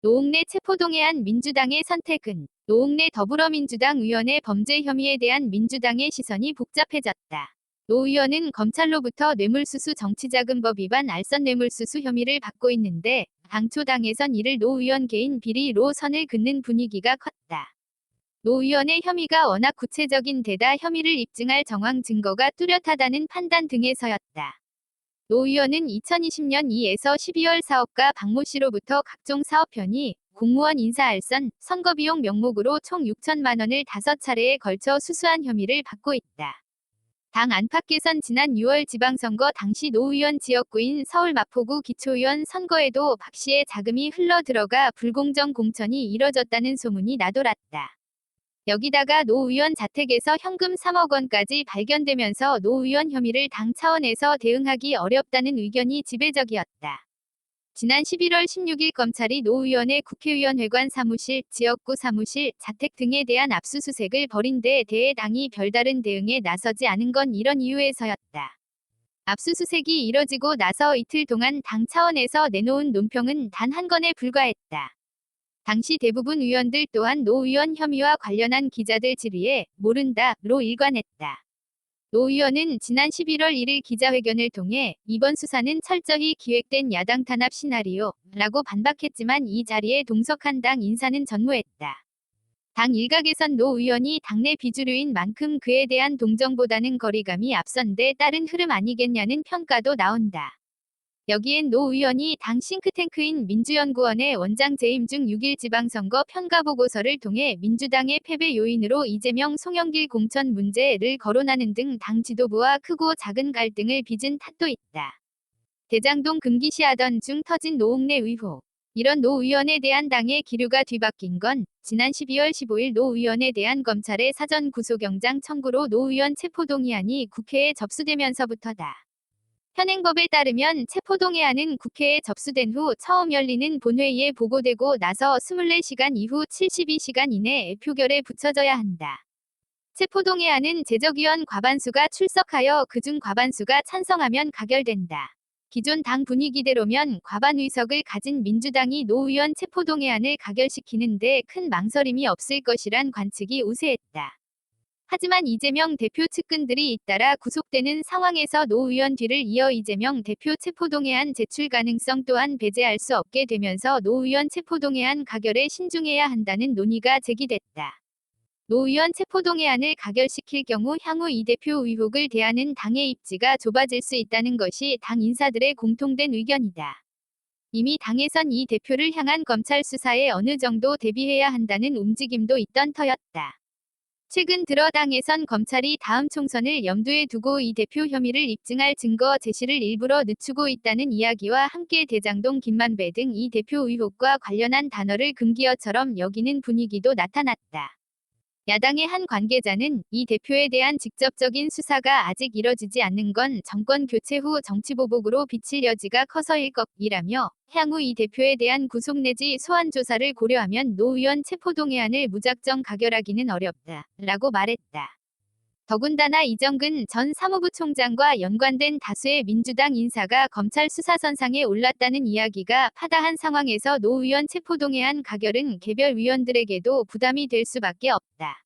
노웅래 체포동의안 민주당의 선택은 노웅래 더불어민주당 의원의 범죄 혐의에 대한 민주당의 시선이 복잡해졌다. 노 의원은 검찰로부터 뇌물수수 정치자금법 위반 알선 뇌물수수 혐의를 받고 있는데 당초 당에선 이를 노 의원 개인 비리로 선을 긋는 분위기가 컸다. 노 의원의 혐의가 워낙 구체적인 데다 혐의를 입증할 정황 증거가 뚜렷하다는 판단 등에서였다. 노 의원은 2020년 2에서 12월 사업가 박모 씨로부터 각종 사업 편의, 공무원 인사 알선, 선거비용 명목으로 총 6천만 원을 5차례에 걸쳐 수수한 혐의를 받고 있다. 당 안팎에선 지난 6월 지방선거 당시 노 의원 지역구인 서울 마포구 기초의원 선거에도 박 씨의 자금이 흘러 들어가 불공정 공천이 이뤄졌다는 소문이 나돌았다. 여기다가 노 의원 자택에서 현금 3억 원까지 발견되면서 노 의원 혐의를 당 차원에서 대응하기 어렵다는 의견이 지배적이었다. 지난 11월 16일 검찰이 노 의원의 국회의원 회관 사무실, 지역구 사무실, 자택 등에 대한 압수수색을 벌인 데 대해 당이 별다른 대응에 나서지 않은 건 이런 이유에서였다. 압수수색이 이뤄지고 나서 이틀 동안 당 차원에서 내놓은 논평은 단 한 건에 불과했다. 당시 대부분 의원들 또한 노 의원 혐의와 관련한 기자들 질의에 모른다로 일관했다. 노 의원은 지난 11월 1일 기자회견을 통해 이번 수사는 철저히 기획된 야당 탄압 시나리오라고 반박했지만 이 자리에 동석한 당 인사는 전무했다. 당 일각에선 노 의원이 당내 비주류인 만큼 그에 대한 동정보다는 거리감이 앞선 데 따른 흐름 아니겠냐는 평가도 나온다. 여기엔 노 의원이 당 싱크탱크인 민주연구원의 원장 재임 중 6일 지방선거 평가보고서를 통해 민주당의 패배 요인으로 이재명 송영길 공천 문제를 거론하는 등 당 지도부와 크고 작은 갈등을 빚은 탓도 있다. 대장동 금기시 하던 중 터진 노웅래 의혹. 이런 노 의원에 대한 당의 기류가 뒤바뀐 건 지난 12월 15일 노 의원에 대한 검찰의 사전 구속영장 청구로 노 의원 체포동의안이 국회에 접수되면서부터다. 현행법에 따르면 체포동의안은 국회에 접수된 후 처음 열리는 본회의에 보고되고 나서 24시간 이후 72시간 이내에 표결에 붙여져야 한다. 체포동의안은 제적위원 과반수가 출석하여 그중 과반수가 찬성하면 가결된다. 기존 당 분위기대로면 과반 의석을 가진 민주당이 노 의원 체포동의안을 가결시키는 데 큰 망설임이 없을 것이란 관측이 우세했다. 하지만 이재명 대표 측근들이 잇따라 구속되는 상황에서 노 의원 뒤를 이어 이재명 대표 체포동의안 제출 가능성 또한 배제할 수 없게 되면서 노 의원 체포동의안 가결에 신중해야 한다는 논의가 제기됐다. 노 의원 체포동의안을 가결시킬 경우 향후 이 대표 의혹을 대하는 당의 입지가 좁아질 수 있다는 것이 당 인사들의 공통된 의견이다. 이미 당에선 이 대표를 향한 검찰 수사에 어느 정도 대비해야 한다는 움직임도 있던 터였다. 최근 들어 당에선 검찰이 다음 총선을 염두에 두고 이 대표 혐의를 입증할 증거 제시를 일부러 늦추고 있다는 이야기와 함께 대장동 김만배 등 이 대표 의혹과 관련한 단어를 금기어처럼 여기는 분위기도 나타났다. 야당의 한 관계자는 이 대표에 대한 직접적인 수사가 아직 이뤄지지 않는 건 정권 교체 후 정치보복으로 비칠 여지가 커서일 것이라며 향후 이 대표에 대한 구속 내지 소환 조사를 고려하면 노 의원 체포동의안을 무작정 가결하기는 어렵다라고 말했다. 더군다나 이정근 전 사무부 총장과 연관된 다수의 민주당 인사가 검찰 수사선상에 올랐다는 이야기가 파다한 상황에서 노 의원 체포동의안 가결은 개별 위원들에게도 부담이 될 수밖에 없다.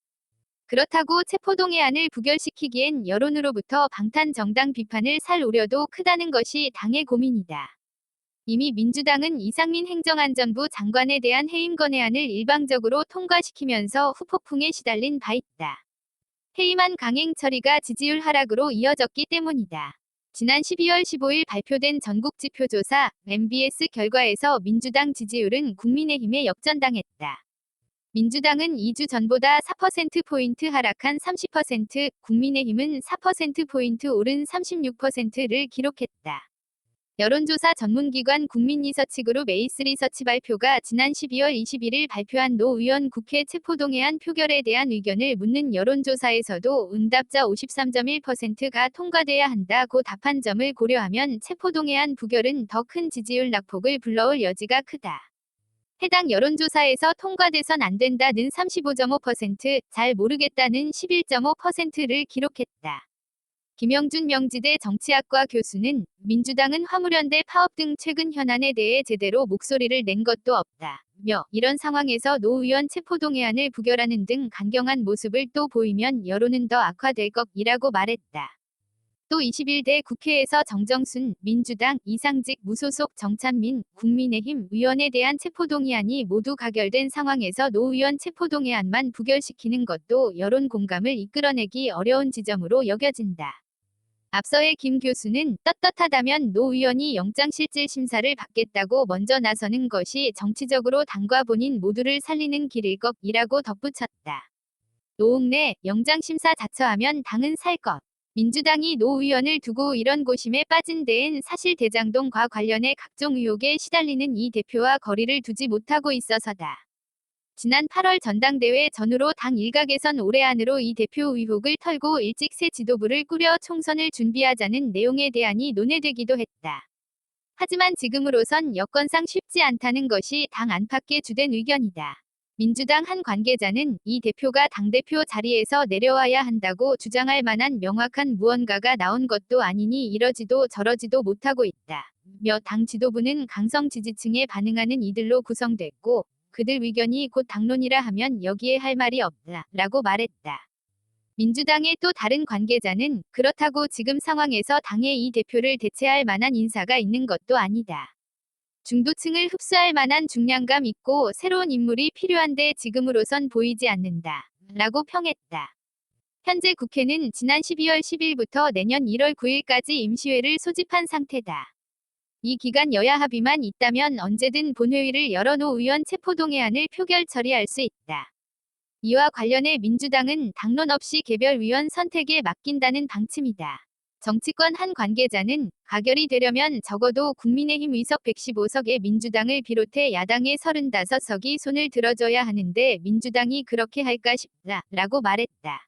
그렇다고 체포동의안을 부결시키기엔 여론으로부터 방탄정당 비판을 살 우려도 크다는 것이 당의 고민이다. 이미 민주당은 이상민 행정안전부 장관에 대한 해임 건의안을 일방적으로 통과시키면서 후폭풍에 시달린 바 있다. 해임안 강행 처리가 지지율 하락으로 이어졌기 때문이다. 지난 12월 15일 발표된 전국지표조사 MBS 결과에서 민주당 지지율은 국민의힘에 역전당했다. 민주당은 2주 전보다 4%포인트 하락한 30%, 국민의힘은 4%포인트 오른 36%를 기록했다. 여론조사 전문기관 국민리서치그룹 에이스리서치 발표가 지난 12월 21일 발표한 노 의원 국회 체포동의안 표결에 대한 의견을 묻는 여론조사에서도 응답자 53.1%가 통과돼야 한다고 답한 점을 고려하면 체포동의안 부결은 더 큰 지지율 낙폭을 불러올 여지가 크다. 해당 여론조사에서 통과돼선 안 된다는 35.5%, 잘 모르겠다는 11.5%를 기록했다. 김영준 명지대 정치학과 교수는 민주당은 화물연대 파업 등 최근 현안에 대해 제대로 목소리를 낸 것도 없다 이런 상황에서 노 의원 체포동의안을 부결하는 등 강경한 모습을 또 보이면 여론은 더 악화될 것이라고 말했다. 또 21대 국회에서 정정순 민주당, 이상직 무소속 정찬민 국민의힘 의원에 대한 체포동의안이 모두 가결된 상황에서 노 의원 체포동의안만 부결시키는 것도 여론 공감을 이끌어내기 어려운 지점으로 여겨진다. 앞서의 김 교수는 떳떳하다면 노 의원이 영장실질심사를 받겠다고 먼저 나서는 것이 정치적으로 당과 본인 모두를 살리는 길일 것이라고 덧붙였다. 노웅래 영장심사 자처하면 당은 살 것. 민주당이 노 의원을 두고 이런 고심에 빠진 데엔 사실 대장동과 관련해 각종 의혹에 시달리는 이 대표와 거리를 두지 못하고 있어서다. 지난 8월 전당대회 전후로 당 일각에선 올해 안으로 이 대표 의혹을 털고 일찍 새 지도부를 꾸려 총선을 준비하자는 내용의 대안이 논의되기도 했다. 하지만 지금으로선 여건상 쉽지 않다는 것이 당 안팎의 주된 의견이다. 민주당 한 관계자는 이 대표가 당대표 자리에서 내려와야 한다고 주장할 만한 명확한 무언가가 나온 것도 아니니 이러지도 저러지도 못하고 있다. 당 지도부는 강성 지지층에 반응하는 이들로 구성됐고 그들 의견이 곧 당론이라 하면 여기에 할 말이 없다. 라고 말했다. 민주당의 또 다른 관계자는 그렇다고 지금 상황에서 당의 이 대표를 대체할 만한 인사가 있는 것도 아니다. 중도층을 흡수할 만한 중량감 있고 새로운 인물이 필요한데 지금으로선 보이지 않는다. 라고 평했다. 현재 국회는 지난 12월 10일부터 내년 1월 9일까지 임시회를 소집한 상태다. 이 기간 여야 합의만 있다면 언제든 본회의를 열어 노 의원 체포동의안을 표결 처리할 수 있다. 이와 관련해 민주당은 당론 없이 개별 위원 선택에 맡긴다는 방침이다. 정치권 한 관계자는 가결이 되려면 적어도 국민의힘 의석 115석에 민주당을 비롯해 야당의 35석이 손을 들어줘야 하는데 민주당이 그렇게 할까 싶다. 라고 말했다.